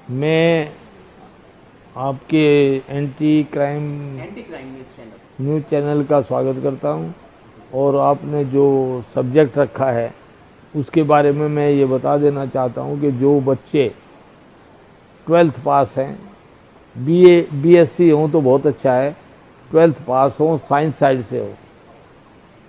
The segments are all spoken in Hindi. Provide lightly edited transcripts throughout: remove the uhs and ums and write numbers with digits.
मैं आपके एंटी क्राइम न्यूज़ चैनल का स्वागत करता हूं और आपने जो सब्जेक्ट रखा है उसके बारे में मैं ये बता देना चाहता हूं कि जो बच्चे 12th पास हैं, बीएससी हों तो बहुत अच्छा है, 12th पास हों, साइंस साइड से हो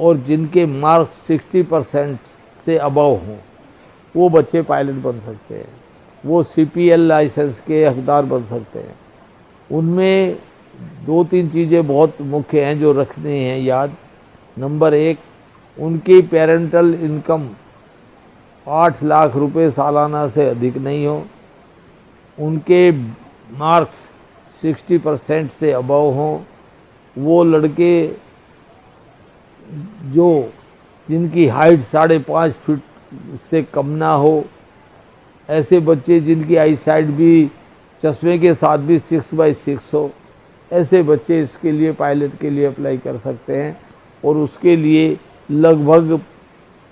और जिनके मार्क्स 60% से अबव हों, वो बच्चे पायलट बन सकते हैं, वो सीपीएल लाइसेंस के हकदार बन सकते हैं। उनमें 2-3 चीज़ें बहुत मुख्य हैं जो रखनी हैं याद। नंबर 1, उनकी पेरेंटल इनकम 8 लाख रुपए सालाना से अधिक नहीं हो, उनके मार्क्स 60% से अबव हों, वो लड़के जो जिनकी हाइट 5.5 फीट से कम ना हो, ऐसे बच्चे जिनकी आई साइड भी चश्मे के साथ भी 6/6 हो, ऐसे बच्चे इसके लिए पायलट के लिए अप्लाई कर सकते हैं और उसके लिए लगभग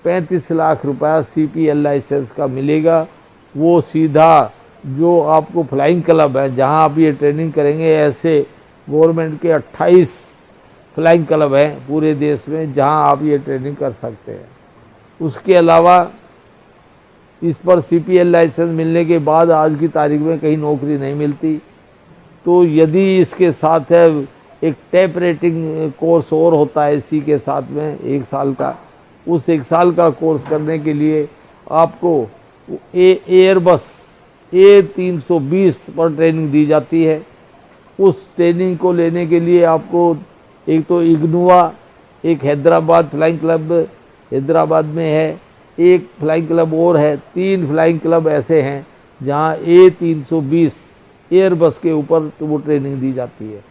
35 लाख रुपया सीपीएल लाइसेंस का मिलेगा। वो सीधा जो आपको फ्लाइंग क्लब है जहां आप ये ट्रेनिंग करेंगे, ऐसे गवर्नमेंट के 28 फ्लाइंग क्लब हैं पूरे देश में जहां आप ये ट्रेनिंग कर सकते हैं। उसके अलावा इस पर सीपीएल लाइसेंस मिलने के बाद आज की तारीख में कहीं नौकरी नहीं मिलती, तो यदि इसके साथ है एक टैप रेटिंग कोर्स और होता है इसी के साथ में 1 साल का, उस 1 साल का कोर्स करने के लिए आपको एयरबस A320 पर ट्रेनिंग दी जाती है। उस ट्रेनिंग को लेने के लिए आपको एक तो इग्नुआ, एक हैदराबाद फ्लाइंग क्लब हैदराबाद में है, एक फ्लाइंग क्लब और है, 3 फ्लाइंग क्लब ऐसे हैं जहां A320 एयरबस के ऊपर तो वो ट्रेनिंग दी जाती है।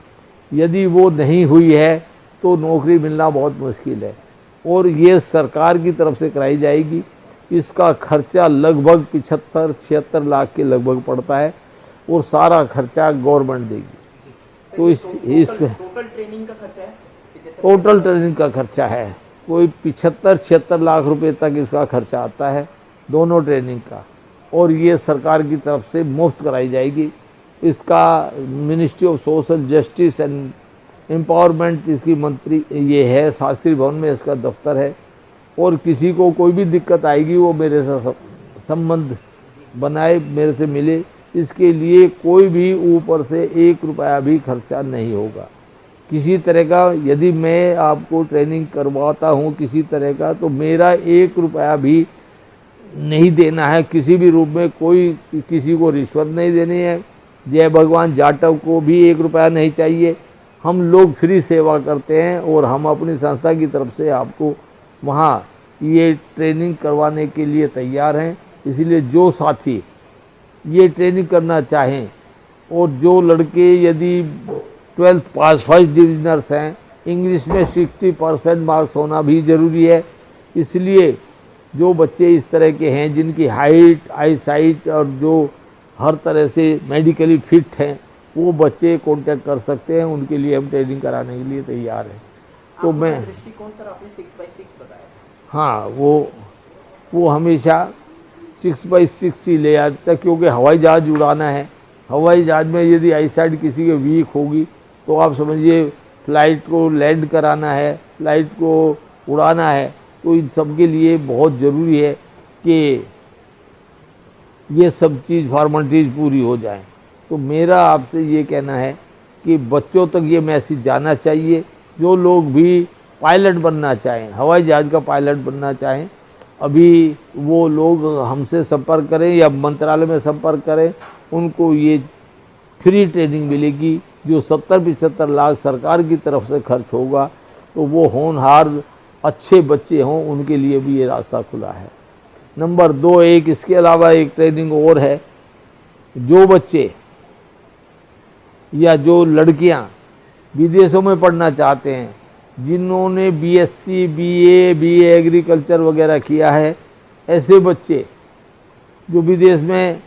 यदि वो नहीं हुई है तो नौकरी मिलना बहुत मुश्किल है और ये सरकार की तरफ से कराई जाएगी। इसका खर्चा लगभग 75-76 लाख के लगभग पड़ता है और सारा खर्चा गवर्नमेंट देगी। तो इस टोटल ट्रेनिंग का खर्चा है, टोटल ट्रेनिंग का खर्चा है कोई 75-76 लाख रुपए तक इसका खर्चा आता है दोनों ट्रेनिंग का, और ये सरकार की तरफ से मुफ्त कराई जाएगी। इसका ministry of social justice and empowerment इसकी मंत्री ये है, शास्त्री भवन में इसका दफ्तर है, और किसी को कोई भी दिक्कत आएगी वो मेरे से संबंध बनाए, मेरे से मिले। इसके लिए कोई भी ऊपर से 1 रुपया भी खर्चा नहीं होगा किसी तरह का। यदि मैं आपको ट्रेनिंग करवाता हूँ किसी तरह का, तो मेरा 1 रुपया भी नहीं देना है किसी भी रूप में, कोई किसी को रिश्वत नहीं देनी है। जय भगवान जाटव को भी 1 रुपया नहीं चाहिए। हम लोग फ्री सेवा करते हैं और हम अपनी संस्था की तरफ से आपको वहाँ ये ट्रेनिंग करवाने के लिए तैयार हैं। इसलिए जो साथी ये ट्रेनिंग करना चाहें और जो लड़के यदि 12th पास फर्स्ट डिविजनर्स हैं, इंग्लिश में 60% मार्क्स होना भी ज़रूरी है। इसलिए जो बच्चे इस तरह के हैं जिनकी हाइट, आई साइट और जो हर तरह से मेडिकली फिट हैं, वो बच्चे कांटेक्ट कर सकते हैं। उनके लिए हम ट्रेनिंग कराने के लिए तैयार हैं। तो मैं दृष्टिकोण सर आपने 6/6 बताया। हाँ, वो हमेशा 6/6 ही ले आता, क्योंकि हवाई जहाज़ उड़ाना है। हवाई जहाज़ में यदि आई साइड किसी के वीक होगी तो आप समझिए फ्लाइट को लैंड कराना है, फ्लाइट को उड़ाना है, तो इन सब के लिए बहुत ज़रूरी है कि ये सब चीज़ फॉर्मेलिटीज़ पूरी हो जाए। तो मेरा आपसे ये कहना है कि बच्चों तक ये मैसेज जाना चाहिए। जो लोग भी पायलट बनना चाहें, हवाई जहाज़ का पायलट बनना चाहें, अभी वो लोग हमसे संपर्क करें या मंत्रालय में संपर्क करें। उनको ये फ्री ट्रेनिंग मिलेगी। जो 70-75 लाख सरकार की तरफ से खर्च होगा, तो वो होनहार अच्छे बच्चे हों उनके लिए भी ये रास्ता खुला है। नंबर 2, एक इसके अलावा एक ट्रेनिंग और है। जो बच्चे या जो लड़कियां विदेशों में पढ़ना चाहते हैं, जिन्होंने बीएससी, बीए एग्रीकल्चर वगैरह किया है, ऐसे बच्चे जो विदेश में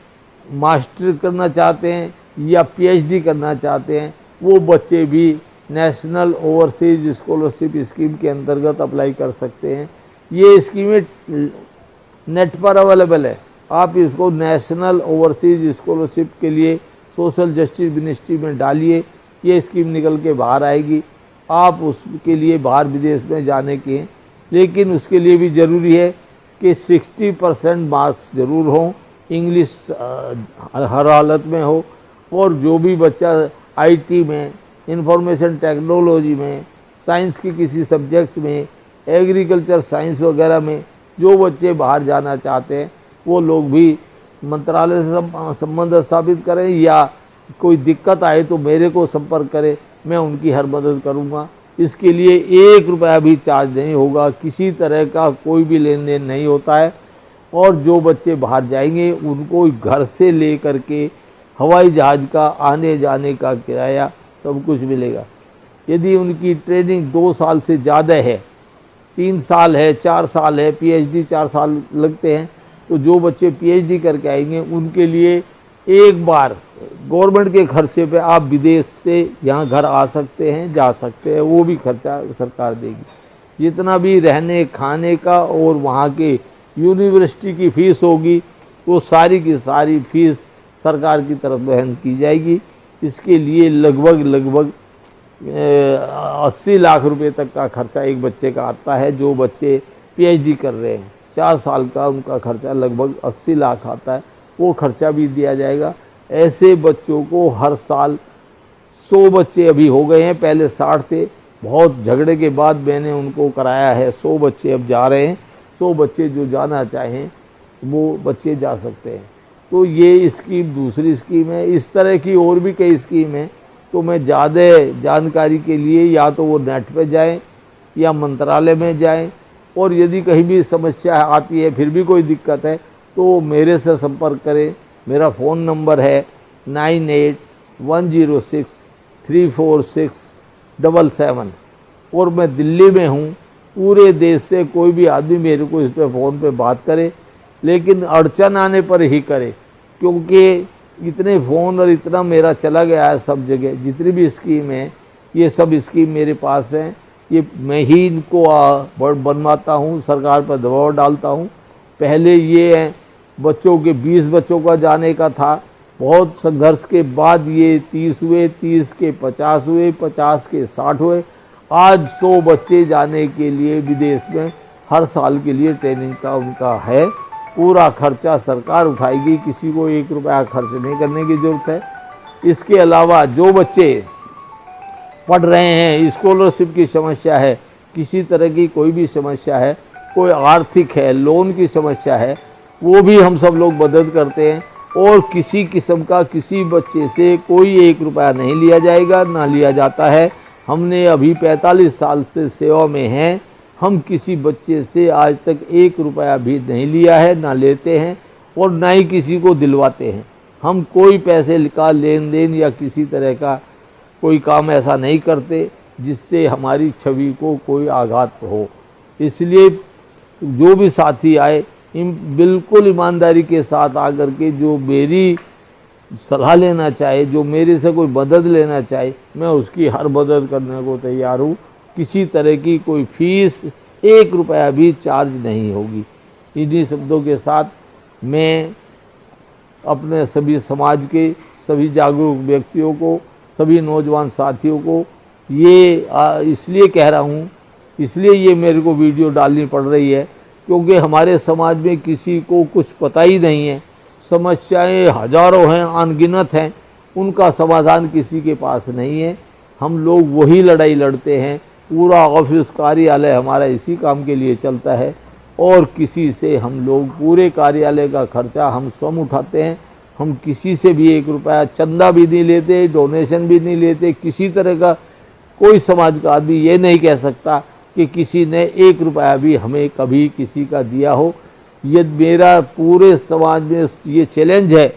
मास्टर करना चाहते हैं या पीएचडी करना चाहते हैं, वो बच्चे भी नेशनल ओवरसीज स्कॉलरशिप स्कीम के अंतर्गत अप्लाई कर सकते हैं। ये स्कीमें नेट पर अवेलेबल है, आप इसको नेशनल ओवरसीज स्कॉलरशिप के लिए सोशल जस्टिस मिनिस्ट्री में डालिए, ये स्कीम निकल के बाहर आएगी। आप उसके लिए बाहर विदेश में जाने के हैं, लेकिन उसके लिए भी ज़रूरी है कि 60% मार्क्स ज़रूर हों, इंग्लिश हर हालत में हो, और जो भी बच्चा आईटी में, इंफॉर्मेशन टेक्नोलॉजी में, साइंस के किसी सब्जेक्ट में, एग्रीकल्चर साइंस वगैरह में जो बच्चे बाहर जाना चाहते हैं वो लोग भी मंत्रालय से संबंध स्थापित करें, या कोई दिक्कत आए तो मेरे को संपर्क करें, मैं उनकी हर मदद करूंगा। इसके लिए 1 रुपया भी चार्ज नहीं होगा, किसी तरह का कोई भी लेन देन नहीं होता है। और जो बच्चे बाहर जाएंगे उनको घर से ले करके हवाई जहाज़ का आने जाने का किराया सब कुछ मिलेगा। यदि उनकी ट्रेनिंग 2 साल से ज़्यादा है, 3 साल है, 4 साल है, पीएचडी 4 साल लगते हैं, तो जो बच्चे पीएचडी करके आएंगे उनके लिए एक बार गवर्नमेंट के खर्चे पे आप विदेश से यहाँ घर आ सकते हैं, जा सकते हैं, वो भी खर्चा सरकार देगी। जितना भी रहने खाने का और वहाँ के यूनिवर्सिटी की फ़ीस होगी वो सारी की सारी फीस सरकार की तरफ वहन की जाएगी। इसके लिए लगभग 80 लाख रुपए तक का खर्चा एक बच्चे का आता है। जो बच्चे पीएचडी कर रहे हैं 4 साल का, उनका खर्चा लगभग 80 लाख आता है, वो खर्चा भी दिया जाएगा। ऐसे बच्चों को हर साल 100 बच्चे अभी हो गए हैं, पहले 60 थे, बहुत झगड़े के बाद मैंने उनको कराया है। 100 बच्चे अब जा रहे हैं। 100 बच्चे जो जाना चाहें वो बच्चे जा सकते हैं। तो ये स्कीम दूसरी स्कीम है। इस तरह की और भी कई स्कीम हैं। तो मैं ज़्यादा जानकारी के लिए या तो वो नेट पे जाएं या मंत्रालय में जाएं, और यदि कहीं भी समस्या आती है, फिर भी कोई दिक्कत है, तो मेरे से संपर्क करें। मेरा फ़ोन नंबर है 98-106-34677, और मैं दिल्ली में हूँ। पूरे देश से कोई भी आदमी मेरे को इस पर फ़ोन पे बात करे, लेकिन अड़चन आने पर ही करे, क्योंकि इतने फ़ोन और इतना मेरा चला गया है सब जगह। जितनी भी स्कीम है ये सब स्कीम मेरे पास हैं, ये मैं ही इनको बनवाता हूँ, सरकार पर दबाव डालता हूँ। पहले ये बच्चों के 20 बच्चों का जाने का था, बहुत संघर्ष के बाद ये 30 हुए, 30 के 50 हुए, 50 के 60 हुए। आज 100 बच्चे जाने के लिए विदेश में हर साल के लिए ट्रेनिंग का उनका है। पूरा खर्चा सरकार उठाएगी, किसी को 1 रुपया खर्च नहीं करने की ज़रूरत है। इसके अलावा जो बच्चे पढ़ रहे हैं, स्कॉलरशिप की समस्या है, किसी तरह की कोई भी समस्या है, कोई आर्थिक है, लोन की समस्या है, वो भी हम सब लोग मदद करते हैं। और किसी किस्म का किसी बच्चे से कोई 1 रुपया नहीं लिया जाएगा, ना लिया जाता है। हमने अभी 45 साल से सेवा में हैं, हम किसी बच्चे से आज तक 1 रुपया भी नहीं लिया है, ना लेते हैं, और ना ही किसी को दिलवाते हैं। हम कोई पैसे का लेन देन या किसी तरह का कोई काम ऐसा नहीं करते जिससे हमारी छवि को कोई आघात हो। इसलिए जो भी साथी आए बिल्कुल ईमानदारी के साथ आकर के जो मेरी सलाह लेना चाहे, जो मेरे से कोई मदद लेना चाहे, मैं उसकी हर मदद करने को तैयार हूँ। किसी तरह की कोई फीस 1 रुपया भी चार्ज नहीं होगी। इन्हीं शब्दों के साथ मैं अपने सभी समाज के सभी जागरूक व्यक्तियों को, सभी नौजवान साथियों को ये इसलिए कह रहा हूँ, इसलिए ये मेरे को वीडियो डालनी पड़ रही है, क्योंकि हमारे समाज में किसी को कुछ पता ही नहीं है। समस्याएं हजारों हैं, अनगिनत हैं, उनका समाधान किसी के पास नहीं है। हम लोग वही लड़ाई लड़ते हैं। पूरा ऑफिस कार्यालय हमारा इसी काम के लिए चलता है, और किसी से हम लोग पूरे कार्यालय का खर्चा हम स्वयं उठाते हैं। हम किसी से भी 1 रुपया चंदा भी नहीं लेते, डोनेशन भी नहीं लेते। किसी तरह का कोई समाज का आदमी ये नहीं कह सकता कि किसी ने 1 रुपया भी हमें कभी किसी का दिया हो। ये मेरा पूरे समाज में ये चैलेंज है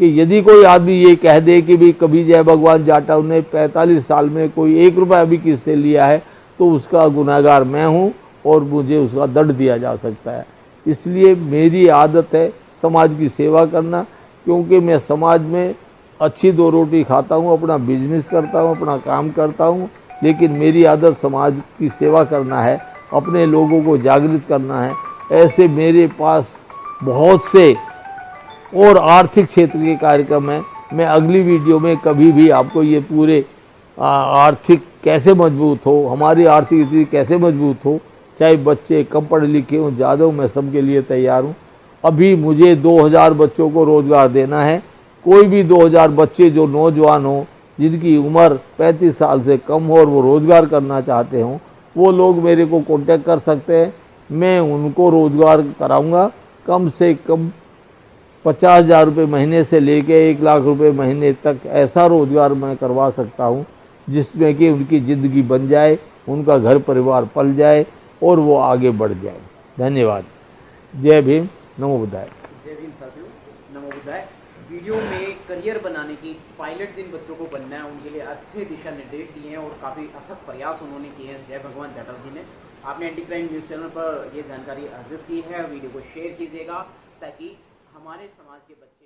कि यदि कोई आदमी ये कह दे कि भी कभी जय भगवान जाटव ने 45 साल में कोई 1 रुपया भी किससे लिया है, तो उसका गुनहगार मैं हूँ और मुझे उसका दंड दिया जा सकता है। इसलिए मेरी आदत है समाज की सेवा करना, क्योंकि मैं समाज में अच्छी 2 रोटी खाता हूँ, अपना बिजनेस करता हूँ, अपना काम करता हूँ, लेकिन मेरी आदत समाज की सेवा करना है, अपने लोगों को जागृत करना है। ऐसे मेरे पास बहुत से और आर्थिक क्षेत्र के कार्यक्रम हैं। मैं अगली वीडियो में कभी भी आपको ये पूरे आर्थिक कैसे मजबूत हो, हमारी आर्थिक स्थिति कैसे मजबूत हो, चाहे बच्चे कम पढ़े लिखे हों ज़्यादा, मैं सबके लिए तैयार हूँ। अभी मुझे 2000 बच्चों को रोज़गार देना है। कोई भी 2000 बच्चे जो नौजवान हों, जिनकी उम्र 35 साल से कम हो और वो रोज़गार करना चाहते हों, वो लोग मेरे को कांटेक्ट कर सकते हैं। मैं उनको रोज़गार कराऊंगा। कम से कम 50,000 रुपये महीने से लेके 1 लाख रुपये महीने तक ऐसा रोज़गार मैं करवा सकता हूँ जिसमें कि उनकी ज़िंदगी बन जाए, उनका घर परिवार पल जाए और वो आगे बढ़ जाए। धन्यवाद। जय भीम, नमो बुद्धाय। जय भीम साथियों, नमो बुद्धाय। वीडियो में करियर बनाने की, पायलट जिन बच्चों को बनना है उनके लिए अच्छे दिशा निर्देश दिए हैं और काफ़ी अथक प्रयास उन्होंने किए हैं जय भगवान चटर्जी ने। आपने एंटी क्राइम न्यूज़ चैनल पर ये जानकारी अर्जित की है। वीडियो को शेयर कीजिएगा ताकि हमारे समाज के बच्चे